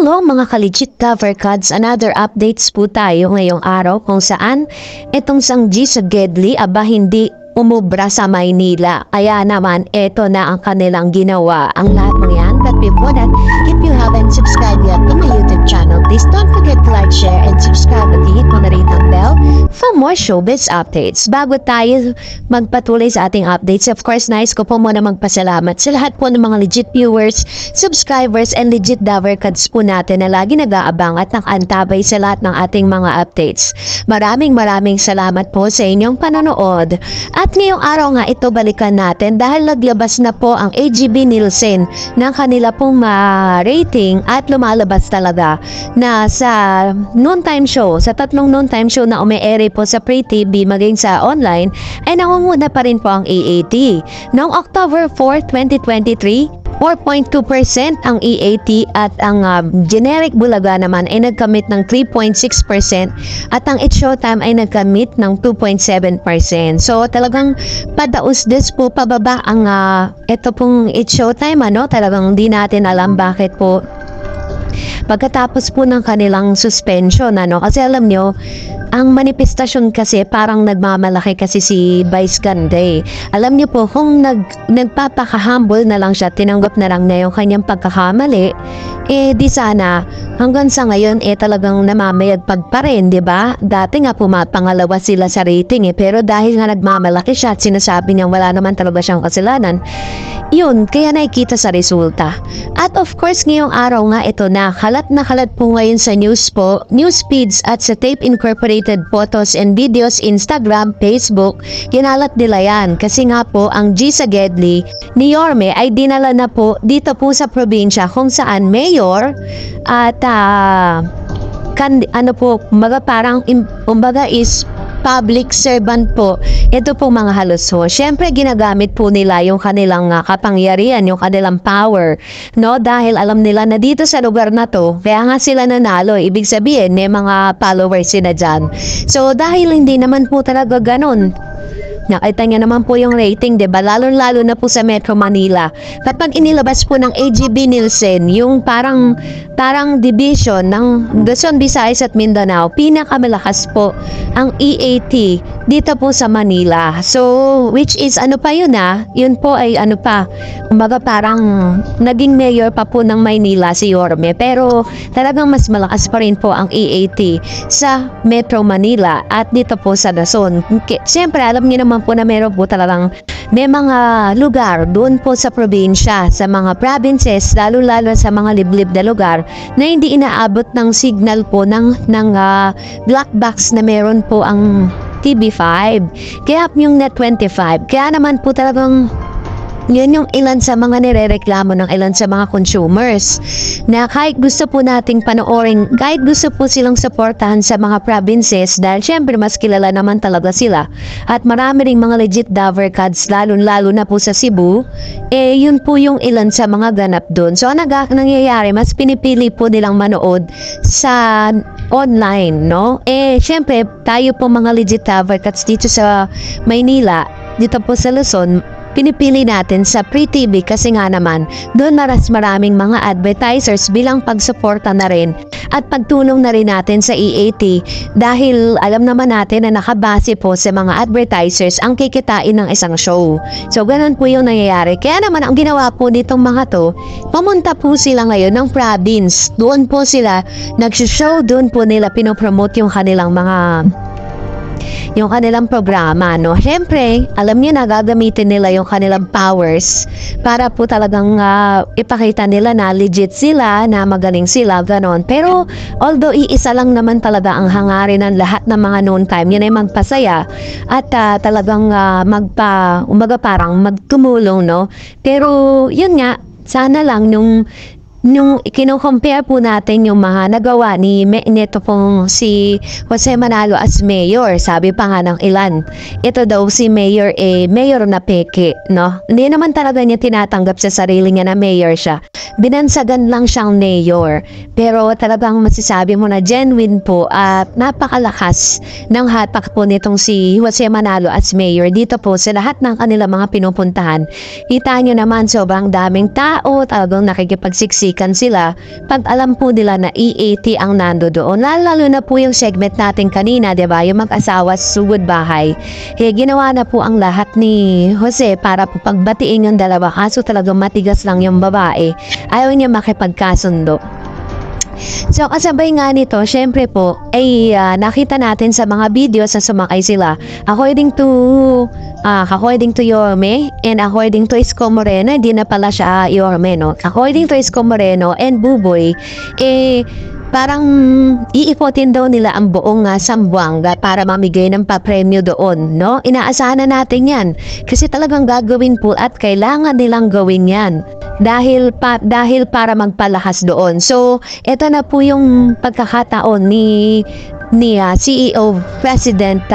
Hello mga ka-legit cover cards, another updates po tayo ngayong araw kung saan itong sang G sa Gedli aba hindi umubra sa Maynila. Kaya naman ito na ang kanilang ginawa. Ang lahat ng yan, but before that, if you haven't subscribed yet to my YouTube channel, please don't forget to like, share, and subscribe at hit mo na rin ang bell for more showbiz updates. Bago tayo magpatuloy sa ating updates, of course, nais ko po muna magpasalamat sa lahat po ng mga legit viewers, subscribers, and legit cover cards po natin na lagi nag-aabang at nakaantabay sa lahat ng ating mga updates. Maraming salamat po sa inyong panonood. At ngayong araw nga ito balikan natin dahil naglabas na po ang AGB Nielsen ng kanila pong rating at lumalabas talaga na sa noontime show, sa tatlong noontime show na umi-air po sa Free TV maging sa online ay nangunguna pa rin po ang EAT. Noong October 4, 2023, 4.2% ang EAT at ang generic Bulaga naman ay nagkamit ng 3.6% at ang It's Showtime ay nagkamit ng 2.7%. So talagang padaus-des po pababa ang ito pong It's Showtime, talagang di natin alam bakit po pagkatapos po ng kanilang suspension, kasi alam nyo, ang manifestasyon kasi parang nagmamalaki kasi si Vice Ganda eh. Alam niyo po, kung nagpapaka-humble na lang siya, tinanggap na lang na yung kanyang pagkakamali, di sana hanggang sa ngayon talagang namamayagpag pa rin, di ba? Dati nga pumapangalawa sila sa rating pero dahil nga nagmamalaki siya at sinasabi niyang wala naman talaga siyang kasalanan, yun, kaya nakikita sa resulta. At of course, ngayong araw nga ito na kalat po ngayon sa news feeds at sa Tape Incorporated photos and videos, Instagram, Facebook, kinalat nila yan. Kasi nga po, ang G sa Gedli ni Yorme ay dinala na po dito po sa probinsya kung saan mayor at parang umbaga is public servant po. Ito po mga halos ho. Siyempre ginagamit po nila yung kanilang kapangyarihan, yung kanilang power, dahil alam nila na dito sa lugar na to, kaya nga sila nanalo. Ibig sabihin, may mga followers sila dyan. So dahil hindi naman po talaga ganun, nakita niya naman po yung rating, diba? Lalo na po sa Metro Manila. Kapag inilabas po ng AGB Nielsen, yung parang division ng Luzon, Visayas at Mindanao, pinakamalakas po ang EAT dito po sa Manila. So, which is yun po ay kumbaga parang naging mayor pa po ng Maynila si Yorme. Pero talagang mas malakas pa rin po ang EAT sa Metro Manila at dito po sa Luzon. Siyempre, alam niyo naman po na meron po talagang may mga lugar doon po sa probinsya, sa mga provinces, lalo sa mga liblib na lugar na hindi inaabot ng signal po ng black box na meron po ang TV5. Kaya yung Net 25. Kaya naman po talagang yun yung ilan sa mga nirereklamo ng ilan sa mga consumers na kahit gusto po nating panoorin, kahit gusto po silang supportahan sa mga provinces dahil syempre mas kilala naman talaga sila at marami ring mga legit cover cards lalo na po sa Cebu, yun po yung ilan sa mga ganap doon. So nangyayari, mas pinipili po nilang manood sa online, syempre tayo po mga legit cover cards dito sa Maynila, dito po sa Luzon, pinipili natin sa Free TV kasi nga naman doon maraming mga advertisers bilang pagsuporta na rin at pagtulong na rin natin sa EAT dahil alam naman natin na nakabase po sa mga advertisers ang kikitain ng isang show. So ganun po yung nangyayari. Kaya naman ang ginawa po nitong mga to, pumunta po sila ngayon ng province. Doon po sila nag-show, doon po nila pinopromote yung kanilang programa, Siyempre, alam niyo na gagamitin nila yung kanilang powers para po talagang ipakita nila na legit sila, na magaling sila, ganon. Pero, although iisa lang naman talaga ang hangarin ng lahat ng mga noon time, yun ay magpasaya at talagang parang magtumulong, Pero, yun nga, sana lang nung kino-compare po natin yung mga nagawa ni neto pong si Jose Manalo as mayor, sabi pa nga ng ilan, ito daw si mayor mayor na peke, Hindi naman talaga niya tinatanggap sa sarili niya na mayor siya. Binansagan lang siyang mayor. Pero talagang masasabi mo na genuine po at napakalakas ng hatak po nitong si Jose Manalo as mayor dito po sa lahat ng kanilang mga pinupuntahan. Kita nyo naman sobrang daming tao, talagang nakikipagsiksik hahalikan sila pag alam po nila na EAT ang nando doon. Lalo na po yung segment natin kanina, diba? Yung mag-asawa sa sugod bahay. Ginawa na po ang lahat ni Jose para po pagbatiin yung dalawa. Kaso talagang matigas lang yung babae. Ayaw niya makipagkasundo. So kasabay nga nito, syempre po, ay nakita natin sa mga videos na sumakay sila. According to Yorme and according to Isko Moreno, hindi na pala siya Yorme, no? According to Isko Moreno and Buboy, parang iipotin daw nila ang buong Zamboanga para mamigay ng papremyo doon, no? Inaasahan na natin yan kasi talagang gagawin po at kailangan nilang gawin yan dahil para magpalakas doon. So, ito na po yung pagkakataon ni CEO President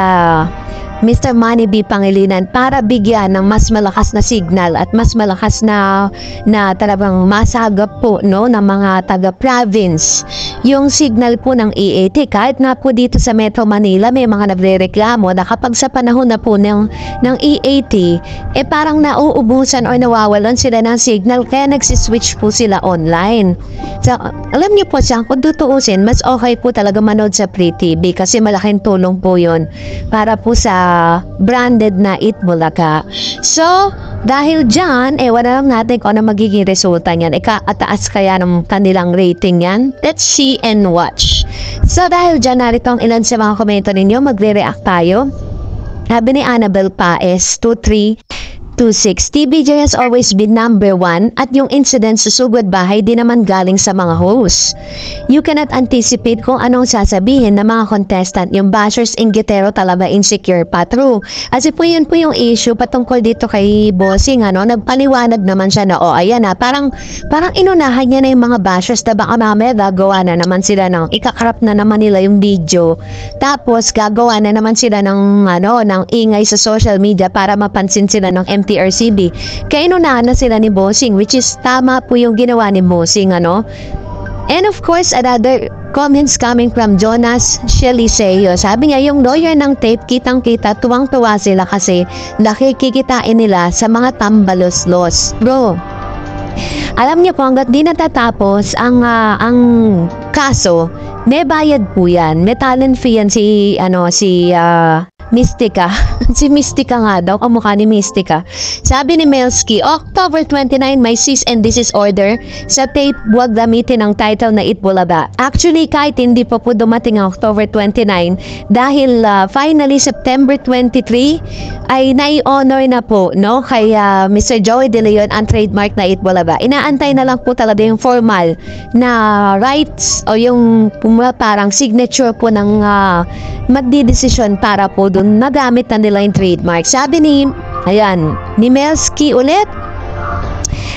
Mr. Manny B. Pangilinan para bigyan ng mas malakas na signal at mas malakas na talagang masagap po, no, ng mga taga-province yung signal po ng EAT. Kahit nga po dito sa Metro Manila may mga nagrereklamo na kapag sa panahon na po ng EAT parang nauubusan o nawawalan sila ng signal kaya nagsiswitch po sila online. So, alam niyo po siya, kung tutuusin, mas okay po talaga manood sa Free TV kasi malaking tulong po yun para po sa branded na Eat Bulaga. So, dahil dyan, wala lang natin kung ano magiging resulta niyan. Kataas kaya ng kanilang rating yan? Let's see and watch. So, dahil dyan, narito ang ilan sa mga komento ninyo. Magre-react tayo. Sabi ni Annabel Paes, 2326, TBJ has always been number 1 at yung incident sa sugod bahay di naman galing sa mga host. You cannot anticipate kung anong sasabihin ng mga contestant. Yung bashers inggitero talaga insecure pa. True. Kasi po yun po yung issue patungkol dito kay Bossing, nagpaliwanag naman siya na ayan parang inunahan niya na yung mga bashers na baka mamaya gagawa na naman sila ng ikakrap na naman nila yung video. Tapos gagawa na naman sila ng ingay sa social media para mapansin sila ng MTRCB. Kaya inunahan na sila ni Bossing, which is tama po yung ginawa ni Bossing, And of course, another comments coming from Jonas Sheliseo. Sabi niya, yung lawyer ng tape, kitang-kita, tuwang-tuwa sila kasi nakikikitain nila sa mga tambalos-los. Bro, alam niyo po, hanggat di natatapos ang kaso, may bayad po yan. May talent fee yan si Mystica. Si Mystica nga daw, kamukha ni Mystica. Sabi ni Melski, October 29 may cease and desist order sa tape, huwag gamitin ang title na Eat Bulaga. Actually, kahit hindi pa po dumating ang October 29, dahil finally September 23 ay nai-honor na po, no, kay Mr. Joey De Leon ang trademark na Eat Bulaga. Inaantay na lang po talaga yung formal na rights o yung parang signature po ng magdidesisyon para po doon nagamit na nila yung trademark. Sabi ni Melski ulit,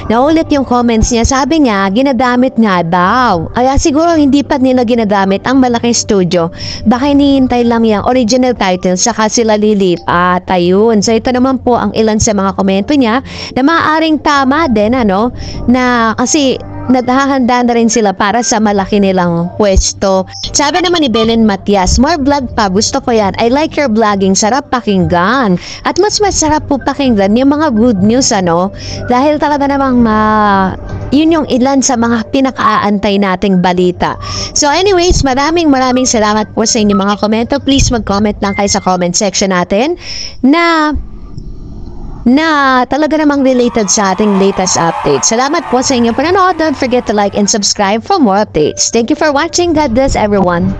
naulit yung comments niya. Sabi niya, ginagamit nga daw. Kaya siguro hindi pa nila ginagamit ang malaking studio. Baka hinihintay lang yung original title saka sila lilipat. Ayun. So ito naman po ang ilan sa mga komento niya na maaaring tama din, na kasi naghahanda na rin sila para sa malaki nilang pwesto. Sabi naman ni Belen Matias, more vlog pa, gusto ko yan. I like your vlogging, sarap pakinggan. At mas masarap po pakinggan yung mga good news, dahil talaga namang yun yung ilan sa mga pinaka-aantay nating balita. So anyways, maraming salamat po sa inyong mga komento. Please mag-comment lang kayo sa comment section natin na talaga namang related sa ating latest updates. Salamat po sa inyong panonood. Don't forget to like and subscribe for more updates. Thank you for watching. God bless everyone.